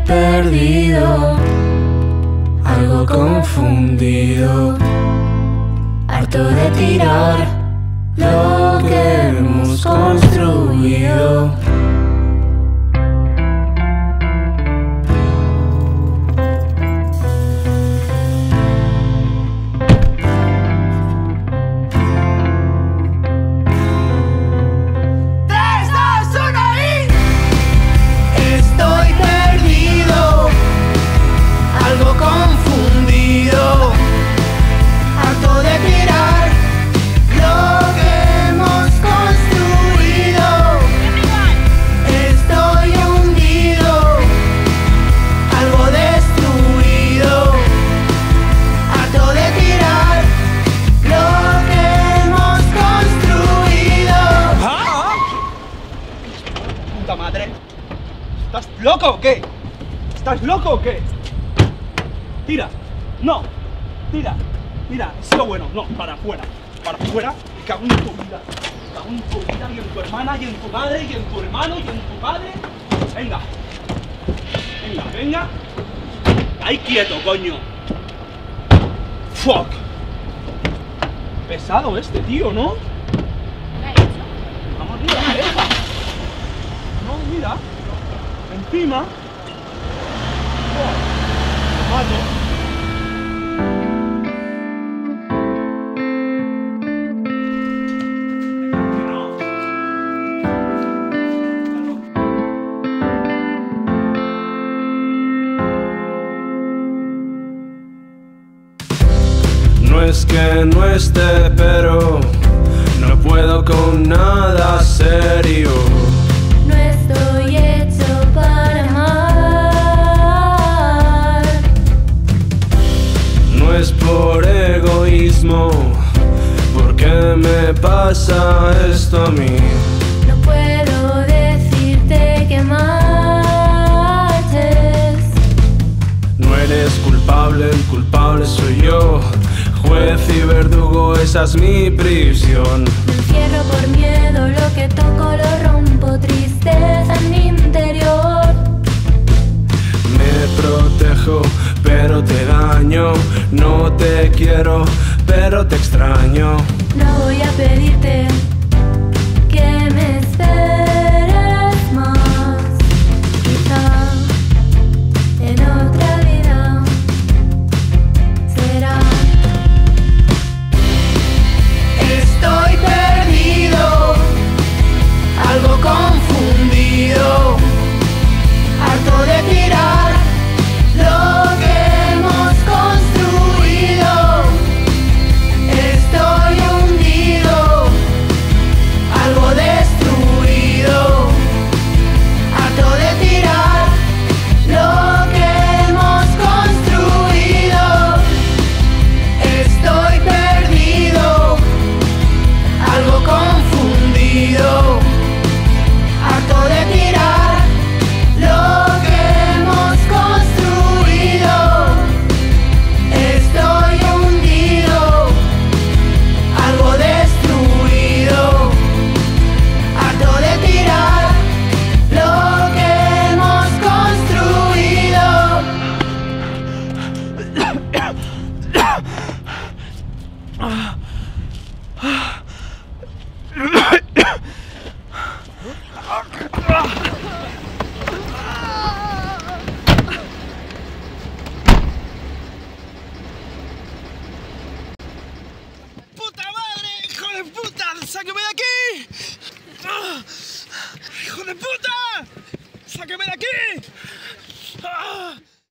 perdido, algo confundido, harto de tirar lo que hemos construido. Madre, ¿estás loco o qué? ¿Estás loco o qué? Tira, no, tira, es lo bueno, no, para afuera, y cago en tu vida, y en tu hermana, y en tu madre, y en tu hermano, y en tu padre. Venga, ahí quieto, coño. Fuck. Pesado este tío, ¿no? Vamos, mira, no, mira, encima. Mato. No es que no esté, pero no puedo con nada serio. No estoy hecho para amar. No es por egoísmo, ¿por qué me pasa esto a mí? No puedo decirte que marches. No eres culpable, el culpable soy yo. Juez y verdugo, esa es mi prisión. Me encierro por miedo, lo que toco lo rompo. Tristeza en mi interior. Me protejo, pero te daño. No te quiero, pero te extraño. No voy a pedirte que me esperes más. Quizá en otra vida será. Estoy perdido, algo confundido, harto de tirar lo que hemos construido. Estoy hundido, algo destruido, harto de tirar lo que hemos construido. Estoy perdido, algo confundido, harto de tirar lo que hemos construido. Estoy hundido, algo destruido, harto de tirar lo que hemos construido. ¡Puta madre! ¡Hijo de puta! ¡Sáqueme de aquí! ¡Hijo de puta!